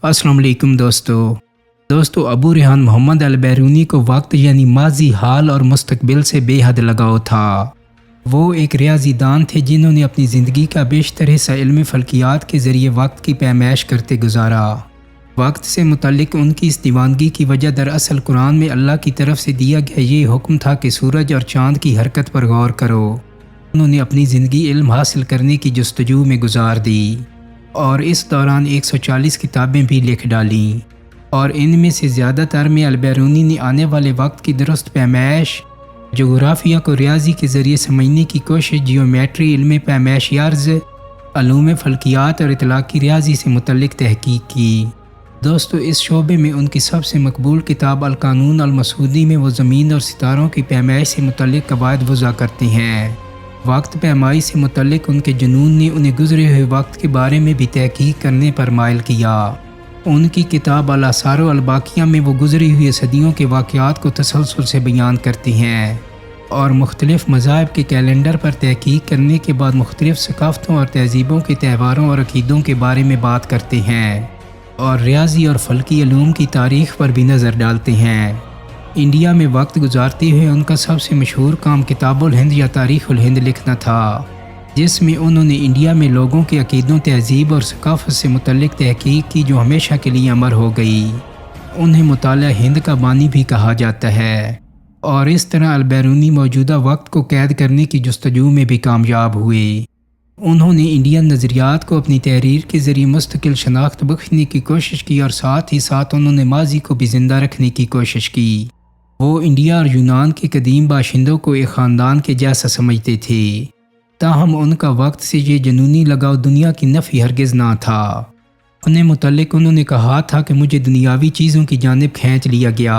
अस्सलाम वालेकुम दोस्तों अबू रेहान मोहम्मद अल-बैरूनी को वक्त यानी माजी, हाल और मुस्तकबिल से बेहद लगाव था। वो एक रियाजीदान थे जिन्होंने अपनी ज़िंदगी का बेशतर हिस्सा इल्म फ़ल्कियात के ज़रिए वक्त की पैमाइश करते गुजारा। वक्त से मुतल्लिक उनकी इस दीवानगी की वजह दरअसल कुरान में अल्लाह की तरफ से दिया गया ये हुक्म था कि सूरज और चाँद की हरकत पर गौर करो। उन्होंने अपनी ज़िंदगी इल्म हासिल करने की जस्तजू में गुजार दी और इस दौरान 140 किताबें भी लिख डालीं, और इनमें से ज़्यादातर में अल-बैरूनी ने आने वाले वक्त की दुरुस्त पैमाइश, जोग्राफिया को रियाजी के ज़रिए समझने की कोशिश, जियोमेट्री, इल्म पैमाइश यार्ज़, अलूम फ़ल्कियात और इतलाक़ी रियाजी से मुतल्लिक तहकीक की। दोस्तों, इस शोबे में उनकी सबसे मकबूल किताब अल-क़ानून अल-मसूदी में वो ज़मीन और सितारों की पैमाइश से मुतल्लिक कवायद वज़ा करते हैं। वक्त पैमाई से मुतल्लिक उनके जुनून ने उन्हें गुज़रे हुए वक्त के बारे में भी तहकीक करने पर माइल किया। उनकी किताब अल-आसार अल-बाक़िया में वो गुज़री हुई सदियों के वाक़यात को तसलसल से बयान करती हैं और मुख्तलिफ़ मज़ाहिब के कैलेंडर पर तहकीक करने के बाद मुख्तलिफ़ सकाफ़तों और तहज़ीबों के त्यौहारों और अक़ीदों के बारे में बात करते हैं और रियाजी और फ़ल्की अलूम की तारीख़ पर भी नज़र डालते हैं। इंडिया में वक्त गुजारते हुए उनका सबसे मशहूर काम किताबुल हिंद या तारीख़ुल हिंद लिखना था, जिसमें उन्होंने इंडिया में लोगों के अक़ीदों, तहज़ीब और सकाफ़त से मुतल्लिक तहकीक की जो हमेशा के लिए अमर हो गई। उन्हें मुताला हिंद का बानी भी कहा जाता है और इस तरह अल-बैरूनी मौजूदा वक्त को कैद करने की जस्तजू में भी कामयाब हुए। उन्होंने इंडियन नज़रियात को अपनी तहरीर के ज़रिए मुस्तकिल शनाख्त बख्शने की कोशिश की और साथ ही साथ उन्होंने माजी को भी ज़िंदा रखने की कोशिश की। वो इंडिया और यूनान के कदीम बाशिंदों को एक ख़ानदान के जैसा समझते थे, ताहम उनका वक्त से ये जुनूनी लगाव दुनिया की नफ़ी हरगिज़ ना था। अपने मुतल्लिक उन्होंने कहा था कि मुझे दुनियावी चीज़ों की जानिब खींच लिया गया।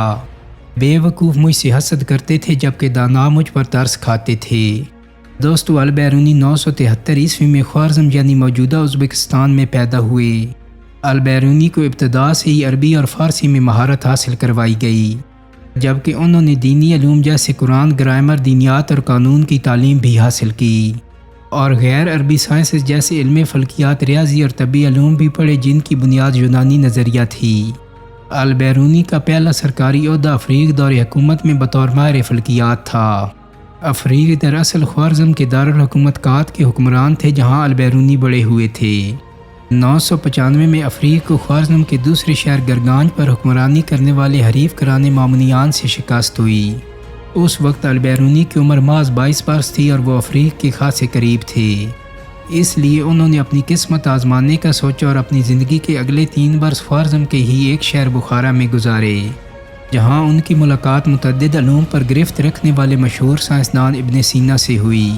बेवकूफ़ मुझसे हसद करते थे जबकि दाना मुझ पर तरस खाते थे। दोस्तों, अल-बैरूनी 973 ईस्वी में ख्वारज़म यानी मौजूदा उज़्बेकिस्तान में पैदा हुए। अल-बैरूनी को इब्तदा से ही अरबी और फ़ारसी में महारत हासिल करवाई गई, जबकि उन्होंने दीनी अलूम जैसे कुरान, ग्रामर, दीनियात और कानून की तालीम भी हासिल की और गैर अरबी साइंसेस जैसे इल्म फ़ल्कियात, रियाजी और तबी अलूम भी पढ़े जिनकी बुनियाद यूनानी नज़रिया थी। अल-बैरूनी का पहला सरकारी ओहदा अफ्रीक दौर हुकूमत में बतौर माहिर फ़ल्कियात था। अफ्रीक दरअसल ख्वारज़म के दारुल हुकूमत कात के हुक्मरान थे जहाँ अल-बैरूनी बड़े हुए थे। 995 में अफ्रीक को ख्वारज़म के दूसरे शहर गरगांज पर हुक्मरानी करने वाले हरीफ कराने मामुनियान से शिकस्त हुई। उस वक्त अल-बैरूनी की उम्र महज 22 बरस थी और वो अफ्रीक के खासे करीब थे। इसलिए उन्होंने अपनी किस्मत आजमाने का सोचा और अपनी ज़िंदगी के अगले 3 बरस ख्वारज़म के ही एक शहर बुखारा में गुजारे, जहाँ उनकी मुलाकात मुतअद्दिद अलूम पर गिरफ्त रखने वाले मशहूर साइंसदान इब्न सीना से हुई।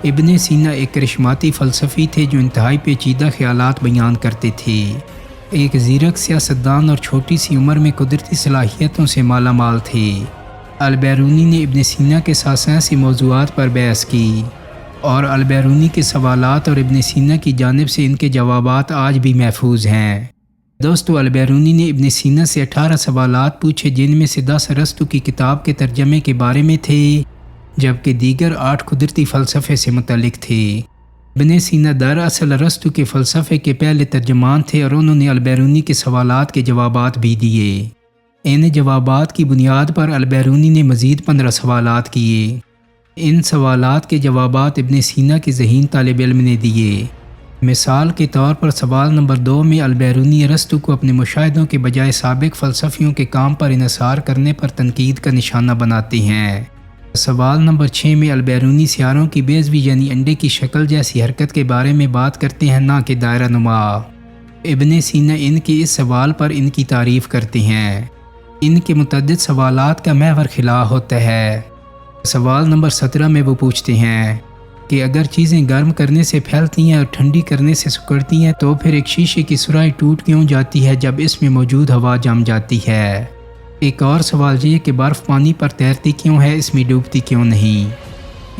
इब्न सीना एक करिश्माती फ़लसफ़ी थे जो इंतहाई पेचीदा ख़यालात बयान करते थे। एक ज़ीरक सियासतदान और छोटी सी उम्र में कुदरती सलाहियतों से माला माल थे। अल-बैरूनी ने इब्न सीना के साथ साइंसी मौज़ूआत पर बहस की और अल-बैरूनी के सवालात और इब्न सीना की जानिब से इनके जवाबात आज भी महफूज हैं। दोस्तों, अल-बैरूनी ने इब्न सीना से 18 सवालात पूछे, जिनमें से 10 अरस्तु की किताब के तर्जमे के बारे में थे, जबकि दीगर 8 कुदरती फ़लसफ़े से मुतल्लिक थे। इब्न सीना दरअसल अरस्तु के फ़लसफ़े के पहले तर्जमान थे और उन्होंने अल-बैरूनी के सवालात के जवाबात भी दिए। इन जवाबात की बुनियाद पर अल-बैरूनी ने मज़ीद 15 सवालात किए। इन सवालात के जवाबात इब्न सीना के ज़हीन तालिब इल्म ने दिए। मिसाल के तौर पर सवाल नंबर 2 में अल-बैरूनी अरस्तु को अपने मुशाहिदों के बजाय साबिक फ़लसफ़ियों के काम पर इन्हिसार करने पर तनकीद का निशाना बनाते हैं। सवाल नंबर 6 में अल-बैरूनी सियारों की बेज़वी यानी अंडे की शक्ल जैसी हरकत के बारे में बात करते हैं, ना कि दायरा नुमा। इब्न सीना इनके इस सवाल पर इनकी तारीफ़ करते हैं। इनके मुतअद्दिद सवालात का महवर खिला होता है। सवाल नंबर 17 में वो पूछते हैं कि अगर चीज़ें गर्म करने से फैलती हैं और ठंडी करने से सिकुड़ती हैं, तो फिर एक शीशे की सुराही टूट क्यों जाती है जब इसमें मौजूद हवा जम जाती है। एक और सवाल ये कि बर्फ़ पानी पर तैरती क्यों है, इसमें डूबती क्यों नहीं।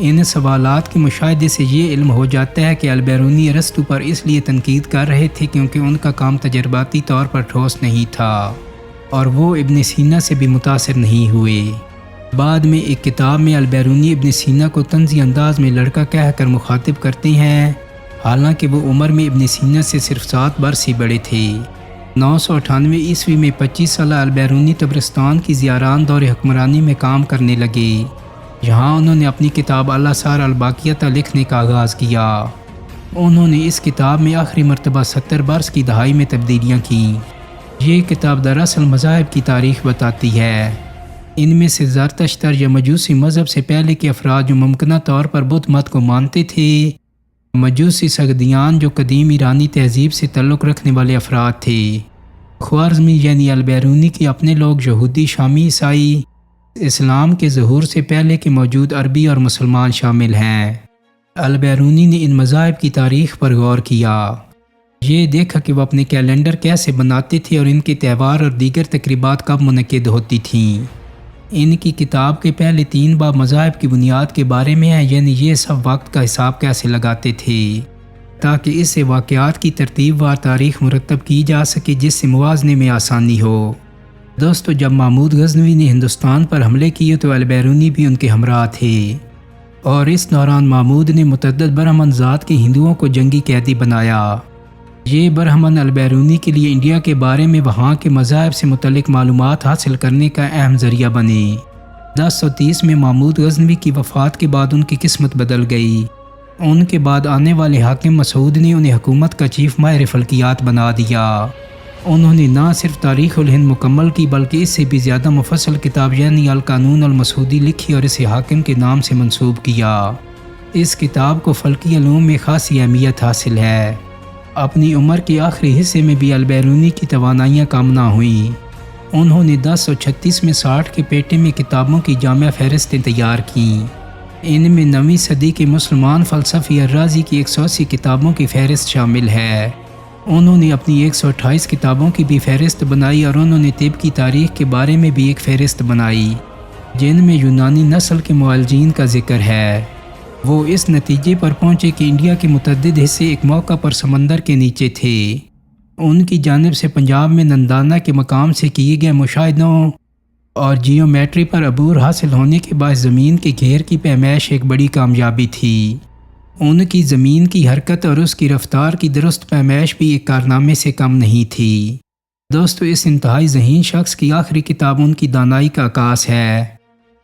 इन सवालात के मुशाहिदे से ये इल्म हो जाता है कि अल-बैरूनी अरस्तु पर इसलिए तनकीद कर रहे थे क्योंकि उनका काम तजर्बाती तौर पर ठोस नहीं था और वो इब्न सीना से भी मुतासिर नहीं हुए। बाद में एक किताब में अल-बैरूनी इब्न सीना को तंज़ी अंदाज में लड़का कहकर मुखातिब करते हैं, हालांकि वो उम्र में इब्न सीना से सिर्फ 7 बरस ही बड़े थे। 998 عیسوی میں 25 سالہ البیرونی طبرستان کی زیاران دور حکمرانی میں کام کرنے لگے۔ یہاں انہوں نے اپنی کتاب الآثار الباقیہ لکھنے کا آغاز کیا۔ انہوں نے اس کتاب میں آخری مرتبہ 70 برس کی دہائی میں تبدیلیاں کیں۔ یہ کتاب دراصل مذاہب کی تاریخ بتاتی ہے۔ ان میں سے زرتشت یا مجوسی مذہب سے پہلے کے افراد جو ممکنہ طور پر بدھ مت کو مانتے تھے، مجوسی سگدیان جو قدیم ایرانی تہذیب سے تعلق رکھنے والے افراد تھے، خوارزمی یعنی البیرونی کے اپنے لوگ، یہودی، شامی عیسائی، اسلام کے ظہور سے پہلے کے موجود عربی اور مسلمان شامل ہیں۔ البیرونی نے ان مذاہب کی تاریخ پر غور کیا۔ یہ دیکھا کہ وہ اپنے کیلنڈر کیسے بناتے تھے اور ان کے تہوار اور دیگر تقریبات کب منعقد ہوتی تھیں۔ ان کی کتاب کے پہلے 3 باب مذاہب کی بنیاد کے بارے میں ہیں، یعنی یہ سب وقت کا حساب کیسے لگاتے تھے تاکہ اس سے واقعات کی ترتیب وار تاریخ مرتب کی جا سکے جس سے موازنے میں آسانی ہو۔ دوستو، جب محمود غزنوی نے ہندوستان پر حملے کیے تو البیرونی بھی ان کے ہمراہ تھے، اور اس دوران محمود نے متعدد برہمن ذات کے ہندوؤں کو جنگی قیدی بنایا۔ یہ برہمن البیرونی کے لیے انڈیا کے بارے میں وہاں کے مذاہب سے متعلق معلومات حاصل کرنے کا اہم ذریعہ بنے۔ 1030 میں محمود غزنوی کی وفات کے بعد ان کی قسمت بدل گئی۔ ان کے بعد آنے والے حاکم مسعود نے انہیں حکومت کا چیف ماہر فلکیات بنا دیا۔ انہوں نے نہ صرف تاریخ الہند مکمل کی بلکہ اس سے بھی زیادہ مفصل کتاب یعنی القانون المسعودی لکھی اور اسے حاکم کے نام سے منسوب کیا۔ اس کتاب کو فلکی علوم میں خاصی اہمیت حاصل ہے۔ اپنی عمر کے آخری حصے میں بھی البیرونی کی توانائیاں کم نہ ہوئیں۔ انہوں نے 1036 میں 60 کے پیٹے میں کتابوں کی جامع فہرستیں تیار کیں۔ ان میں 9ویں صدی کے مسلمان فلسفی الرازی کی 180 کتابوں کی فہرست شامل ہے۔ انہوں نے اپنی 128 کتابوں کی بھی فہرست بنائی اور انہوں نے طب کی تاریخ کے بارے میں بھی ایک فہرست بنائی جن میں یونانی نسل کے معالجین کا ذکر ہے۔ وہ اس نتیجے پر پہنچے کہ انڈیا کے متعدد حصے ایک موقع پر سمندر کے نیچے تھے۔ ان کی جانب سے پنجاب میں نندانہ کے مقام سے کیے گئے مشاہدوں اور جیومیٹری پر عبور حاصل ہونے کے باعث زمین کے گھیر کی پیمائش ایک بڑی کامیابی تھی۔ ان کی زمین کی حرکت اور اس کی رفتار کی درست پیمائش بھی ایک کارنامے سے کم نہیں تھی۔ دوستو، اس انتہائی ذہین شخص کی آخری کتاب ان کی دانائی کا عکاس ہے،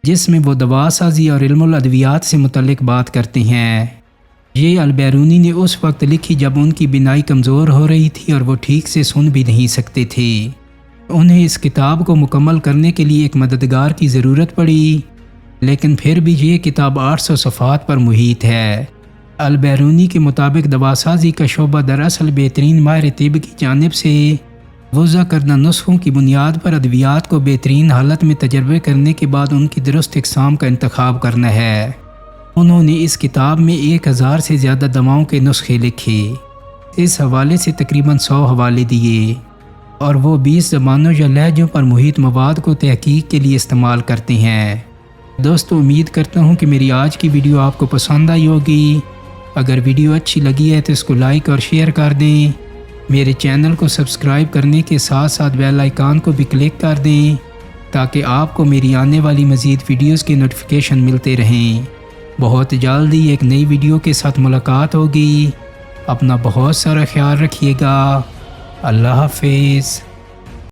جس میں وہ دوا سازی اور علم الادویات سے متعلق بات کرتے ہیں۔ یہ البیرونی نے اس وقت لکھی جب ان کی بینائی کمزور ہو رہی تھی اور وہ ٹھیک سے سن بھی نہیں سکتے تھے۔ انہیں اس کتاب کو مکمل کرنے کے لیے ایک مددگار کی ضرورت پڑی، لیکن پھر بھی یہ کتاب 800 صفحات پر محیط ہے۔ البیرونی کے مطابق دوا سازی کا شعبہ دراصل بہترین ماہر طب کی جانب سے وضع کردہ نسخوں کی بنیاد پر ادویات کو بہترین حالت میں تجربے کرنے کے بعد ان کی درست اقسام کا انتخاب کرنا ہے۔ انہوں نے اس کتاب میں 1000 سے زیادہ دواؤں کے نسخے لکھے۔ اس حوالے سے تقریباً 100 حوالے دیے، اور وہ 20 زبانوں یا لہجوں پر محیط مواد کو تحقیق کے لیے استعمال کرتے ہیں۔ دوستو، امید کرتا ہوں کہ میری آج کی ویڈیو آپ کو پسند آئی ہوگی۔ اگر ویڈیو اچھی لگی ہے تو اس کو لائک اور شیئر کر دیں۔ میرے چینل کو سبسکرائب کرنے کے ساتھ ساتھ بیل آئیکن کو بھی کلک کر دیں تاکہ آپ کو میری آنے والی مزید ویڈیوز کے نوٹیفیکیشن ملتے رہیں۔ بہت جلدی ایک نئی ویڈیو کے ساتھ ملاقات ہوگی۔ اپنا بہت سارا خیال رکھیے گا۔ اللہ حافظ۔